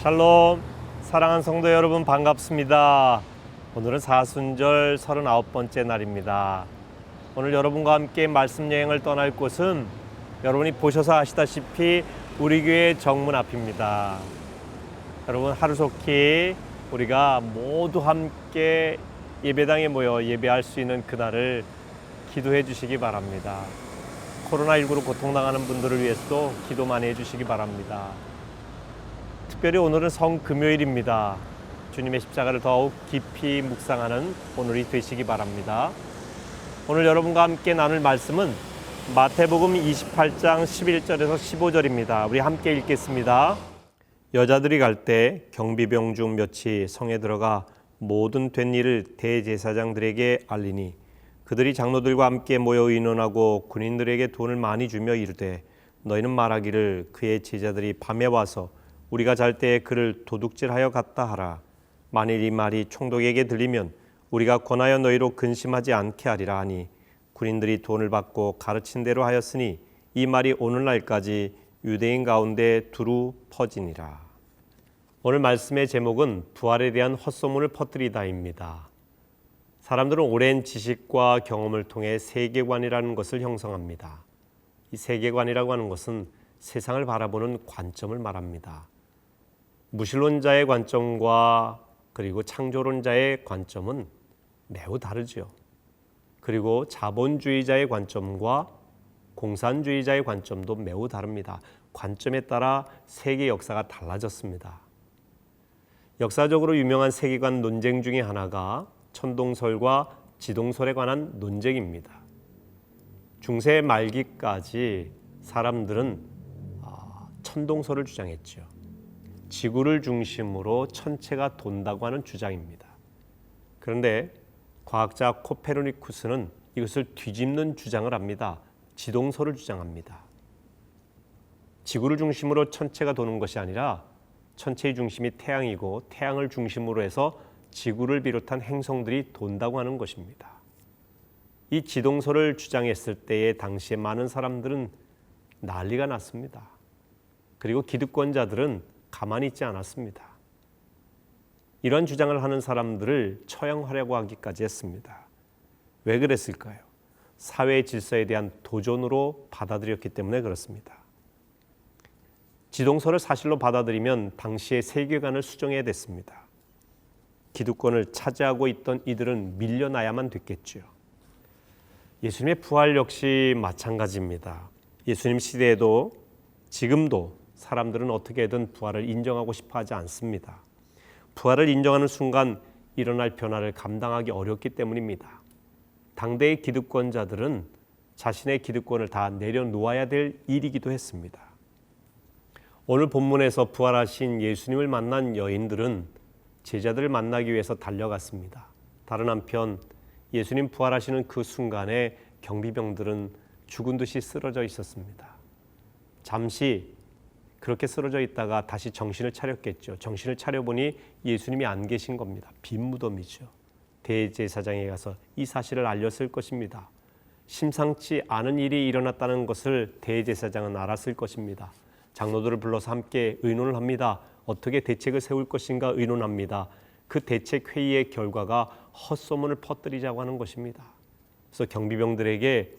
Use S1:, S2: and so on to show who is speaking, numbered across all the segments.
S1: 샬롬, 사랑하는 성도 여러분 반갑습니다. 오늘은 사순절 39번째 날입니다. 오늘 여러분과 함께 말씀 여행을 떠날 곳은 여러분이 보셔서 아시다시피 우리 교회 정문 앞입니다. 여러분 하루속히 우리가 모두 함께 예배당에 모여 예배할 수 있는 그날을 기도해 주시기 바랍니다. 코로나19로 고통당하는 분들을 위해서도 기도 많이 해주시기 바랍니다. 특별히 오늘은 성금요일입니다. 주님의 십자가를 더욱 깊이 묵상하는 오늘이 되시기 바랍니다. 오늘 여러분과 함께 나눌 말씀은 마태복음 28장 11절에서 15절입니다. 우리 함께 읽겠습니다. 여자들이 갈 때 경비병 중 몇이 성에 들어가 모든 된 일을 대제사장들에게 알리니 그들이 장로들과 함께 모여 의논하고 군인들에게 돈을 많이 주며 이르되 너희는 말하기를 그의 제자들이 밤에 와서 우리가 잘 때에 그를 도둑질하여 갔다 하라. 만일 이 말이 총독에게 들리면 우리가 권하여 너희로 근심하지 않게 하리라 하니 군인들이 돈을 받고 가르친 대로 하였으니 이 말이 오늘날까지 유대인 가운데 두루 퍼지니라. 오늘 말씀의 제목은 부활에 대한 헛소문을 퍼뜨리다입니다. 사람들은 오랜 지식과 경험을 통해 세계관이라는 것을 형성합니다. 이 세계관이라고 하는 것은 세상을 바라보는 관점을 말합니다. 무신론자의 관점과 그리고 창조론자의 관점은 매우 다르죠. 그리고 자본주의자의 관점과 공산주의자의 관점도 매우 다릅니다. 관점에 따라 세계 역사가 달라졌습니다. 역사적으로 유명한 세계관 논쟁 중에 하나가 천동설과 지동설에 관한 논쟁입니다. 중세 말기까지 사람들은 천동설을 주장했죠. 지구를 중심으로 천체가 돈다고 하는 주장입니다. 그런데 과학자 코페르니쿠스는 이것을 뒤집는 주장을 합니다. 지동설을 주장합니다. 지구를 중심으로 천체가 도는 것이 아니라 천체의 중심이 태양이고 태양을 중심으로 해서 지구를 비롯한 행성들이 돈다고 하는 것입니다. 이 지동설을 주장했을 때에 당시에 많은 사람들은 난리가 났습니다. 그리고 기득권자들은 가만히 있지 않았습니다. 이런 주장을 하는 사람들을 처형하려고 하기까지 했습니다. 왜 그랬을까요? 사회 질서에 대한 도전으로 받아들였기 때문에 그렇습니다. 지동설을 사실로 받아들이면 당시의 세계관을 수정해야 됐습니다. 기득권을 차지하고 있던 이들은 밀려나야만 됐겠죠. 예수님의 부활 역시 마찬가지입니다. 예수님 시대에도 지금도 사람들은 어떻게든 부활을 인정하고 싶어 하지 않습니다. 부활을 인정하는 순간 일어날 변화를 감당하기 어렵기 때문입니다. 당대의 기득권자들은 자신의 기득권을 다 내려놓아야 될 일이기도 했습니다. 오늘 본문에서 부활하신 예수님을 만난 여인들은 제자들을 만나기 위해서 달려갔습니다. 다른 한편 예수님 부활하시는 그 순간에 경비병들은 죽은 듯이 쓰러져 있었습니다. 잠시 그렇게 쓰러져 있다가 다시 정신을 차렸겠죠. 정신을 차려보니 예수님이 안 계신 겁니다. 빈 무덤이죠. 대제사장에 가서 이 사실을 알렸을 것입니다. 심상치 않은 일이 일어났다는 것을 대제사장은 알았을 것입니다. 장로들을 불러서 함께 의논을 합니다. 어떻게 대책을 세울 것인가 의논합니다. 그 대책 회의의 결과가 헛소문을 퍼뜨리자고 하는 것입니다. 그래서 경비병들에게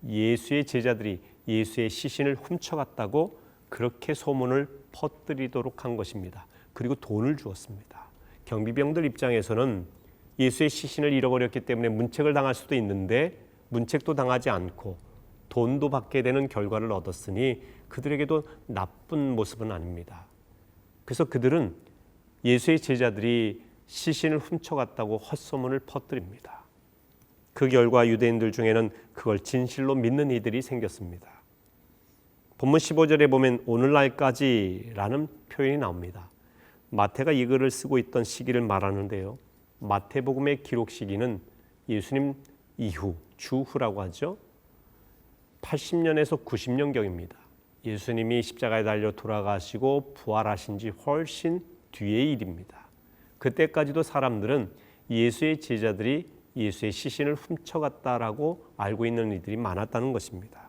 S1: 예수의 제자들이 예수의 시신을 훔쳐갔다고 그렇게 소문을 퍼뜨리도록 한 것입니다. 그리고 돈을 주었습니다. 경비병들 입장에서는 예수의 시신을 잃어버렸기 때문에 문책을 당할 수도 있는데 문책도 당하지 않고 돈도 받게 되는 결과를 얻었으니 그들에게도 나쁜 모습은 아닙니다. 그래서 그들은 예수의 제자들이 시신을 훔쳐갔다고 헛소문을 퍼뜨립니다. 그 결과 유대인들 중에는 그걸 진실로 믿는 이들이 생겼습니다. 본문 15절에 보면 오늘날까지라는 표현이 나옵니다. 마태가 이 글을 쓰고 있던 시기를 말하는데요. 마태복음의 기록 시기는 예수님 이후, 주후라고 하죠. 80년에서 90년경입니다. 예수님이 십자가에 달려 돌아가시고 부활하신 지 훨씬 뒤의 일입니다. 그때까지도 사람들은 예수의 제자들이 예수의 시신을 훔쳐갔다라고 알고 있는 이들이 많았다는 것입니다.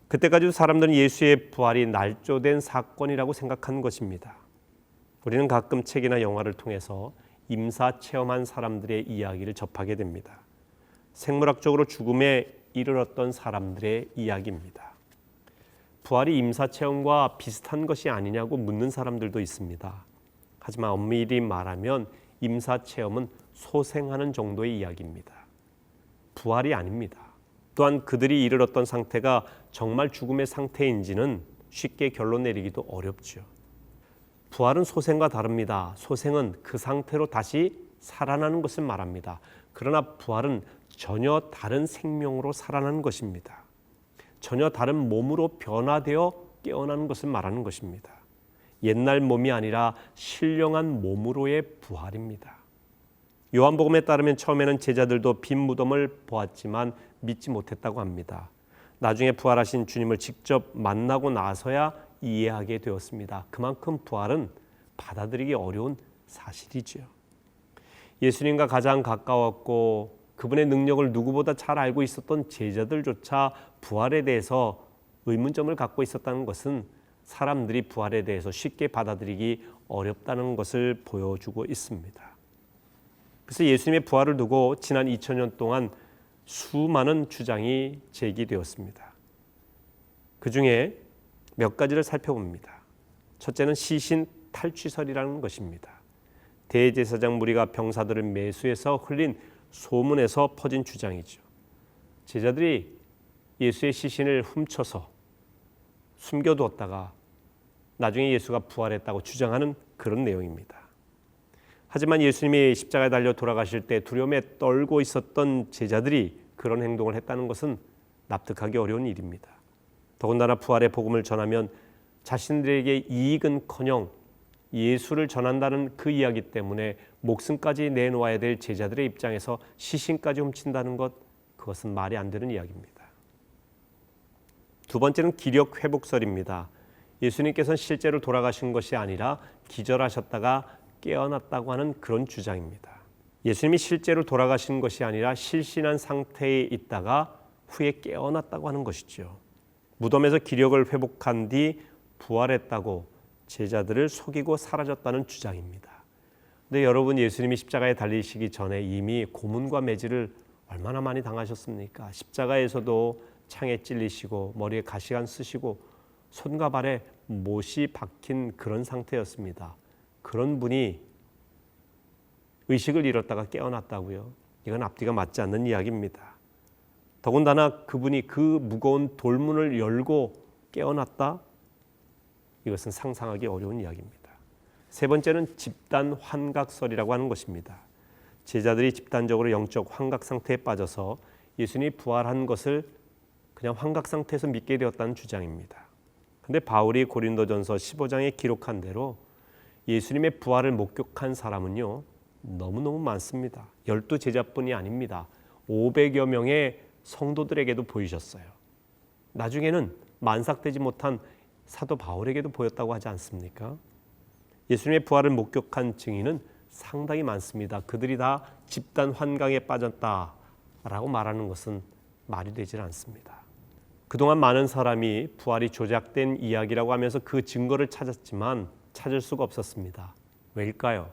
S1: 그때까지도 사람들은 예수의 부활이 날조된 사건이라고 생각한 것입니다. 우리는 가끔 책이나 영화를 통해서 임사 체험한 사람들의 이야기를 접하게 됩니다. 생물학적으로 죽음에 이르렀던 사람들의 이야기입니다. 부활이 임사 체험과 비슷한 것이 아니냐고 묻는 사람들도 있습니다. 하지만 엄밀히 말하면 임사 체험은 소생하는 정도의 이야기입니다. 부활이 아닙니다. 또한 그들이 이르렀던 상태가 정말 죽음의 상태인지는 쉽게 결론 내리기도 어렵죠. 부활은 소생과 다릅니다. 소생은 그 상태로 다시 살아나는 것을 말합니다. 그러나 부활은 전혀 다른 생명으로 살아나는 것입니다. 전혀 다른 몸으로 변화되어 깨어나는 것을 말하는 것입니다. 옛날 몸이 아니라 신령한 몸으로의 부활입니다. 요한복음에 따르면 처음에는 제자들도 빈 무덤을 보았지만 믿지 못했다고 합니다. 나중에 부활하신 주님을 직접 만나고 나서야 이해하게 되었습니다. 그만큼 부활은 받아들이기 어려운 사실이죠. 예수님과 가장 가까웠고 그분의 능력을 누구보다 잘 알고 있었던 제자들조차 부활에 대해서 의문점을 갖고 있었다는 것은 사람들이 부활에 대해서 쉽게 받아들이기 어렵다는 것을 보여주고 있습니다. 그래서 예수님의 부활을 두고 지난 2000년 동안 수많은 주장이 제기되었습니다. 그 중에 몇 가지를 살펴봅니다. 첫째는 시신 탈취설이라는 것입니다. 대제사장 무리가 병사들을 매수해서 흘린 소문에서 퍼진 주장이죠. 제자들이 예수의 시신을 훔쳐서 숨겨두었다가 나중에 예수가 부활했다고 주장하는 그런 내용입니다. 하지만 예수님이 십자가에 달려 돌아가실 때 두려움에 떨고 있었던 제자들이 그런 행동을 했다는 것은 납득하기 어려운 일입니다. 더군다나 부활의 복음을 전하면 자신들에게 이익은커녕 예수를 전한다는 그 이야기 때문에 목숨까지 내놓아야 될 제자들의 입장에서 시신까지 훔친다는 것, 그것은 말이 안 되는 이야기입니다. 두 번째는 기력 회복설입니다. 예수님께서는 실제로 돌아가신 것이 아니라 기절하셨다가 깨어났다고 하는 그런 주장입니다. 예수님이 실제로 돌아가신 것이 아니라 실신한 상태에 있다가 후에 깨어났다고 하는 것이죠. 무덤에서 기력을 회복한 뒤 부활했다고 제자들을 속이고 사라졌다는 주장입니다. 근데 여러분, 예수님이 십자가에 달리시기 전에 이미 고문과 매질을 얼마나 많이 당하셨습니까? 십자가에서도 창에 찔리시고 머리에 가시관 쓰시고 손과 발에 못이 박힌 그런 상태였습니다. 그런 분이 의식을 잃었다가 깨어났다고요? 이건 앞뒤가 맞지 않는 이야기입니다. 더군다나 그분이 그 무거운 돌문을 열고 깨어났다? 이것은 상상하기 어려운 이야기입니다. 세 번째는 집단 환각설이라고 하는 것입니다. 제자들이 집단적으로 영적 환각 상태에 빠져서 예수님이 부활한 것을 그냥 환각 상태에서 믿게 되었다는 주장입니다. 그런데 바울이 고린도전서 15장에 기록한 대로 예수님의 부활을 목격한 사람은요, 너무너무 많습니다. 12제자뿐이 아닙니다. 500여 명의 성도들에게도 보이셨어요. 나중에는 만삭되지 못한 사도 바울에게도 보였다고 하지 않습니까? 예수님의 부활을 목격한 증인은 상당히 많습니다. 그들이 다 집단 환각에 빠졌다라고 말하는 것은 말이 되질 않습니다. 그동안 많은 사람이 부활이 조작된 이야기라고 하면서 그 증거를 찾았지만 찾을 수가 없었습니다. 왜일까요?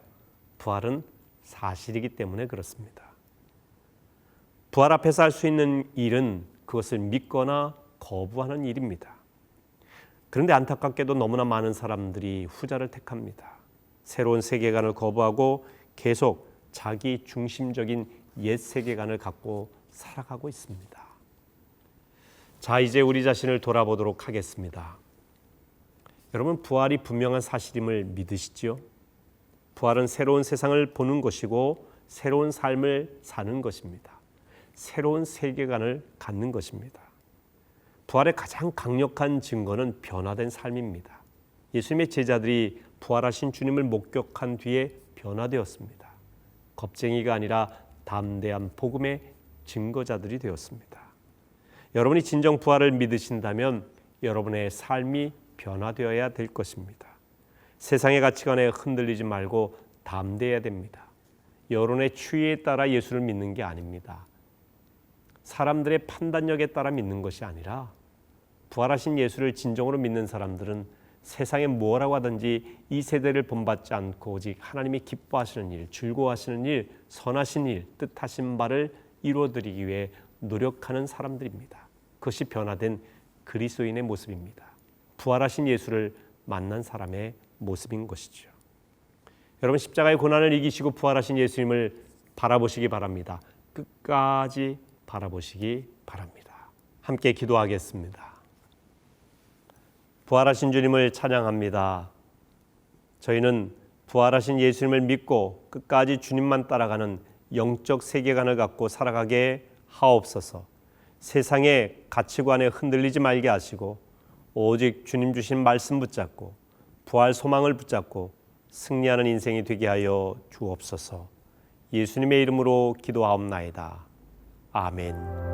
S1: 부활은 사실이기 때문에 그렇습니다. 부활 앞에서 할 수 있는 일은 그것을 믿거나 거부하는 일입니다. 그런데 안타깝게도 너무나 많은 사람들이 후자를 택합니다. 새로운 세계관을 거부하고 계속 자기 중심적인 옛 세계관을 갖고 살아가고 있습니다. 자, 이제 우리 자신을 돌아보도록 하겠습니다. 여러분, 부활이 분명한 사실임을 믿으시지요? 부활은 새로운 세상을 보는 것이고 새로운 삶을 사는 것입니다. 새로운 세계관을 갖는 것입니다. 부활의 가장 강력한 증거는 변화된 삶입니다. 예수님의 제자들이 부활하신 주님을 목격한 뒤에 변화되었습니다. 겁쟁이가 아니라 담대한 복음의 증거자들이 되었습니다. 여러분이 진정 부활을 믿으신다면 여러분의 삶이 변화되어야 될 것입니다. 세상의 가치관에 흔들리지 말고 담대해야 됩니다. 여론의 추이에 따라 예수를 믿는 게 아닙니다. 사람들의 판단력에 따라 믿는 것이 아니라 부활하신 예수를 진정으로 믿는 사람들은 세상에 뭐라고 하든지 이 세대를 본받지 않고 오직 하나님이 기뻐하시는 일, 즐거워하시는 일, 선하신 일, 뜻하신 바를 이루어드리기 위해 노력하는 사람들입니다. 그것이 변화된 그리스도인의 모습입니다. 부활하신 예수를 만난 사람의 모습인 것이죠. 여러분, 십자가의 고난을 이기시고 부활하신 예수님을 바라보시기 바랍니다. 끝까지 바라보시기 바랍니다. 함께 기도하겠습니다. 부활하신 주님을 찬양합니다. 저희는 부활하신 예수님을 믿고 끝까지 주님만 따라가는 영적 세계관을 갖고 살아가게 하옵소서. 세상의 가치관에 흔들리지 말게 하시고 오직 주님 주신 말씀 붙잡고 부활 소망을 붙잡고 승리하는 인생이 되게 하여 주옵소서. 예수님의 이름으로 기도하옵나이다. 아멘.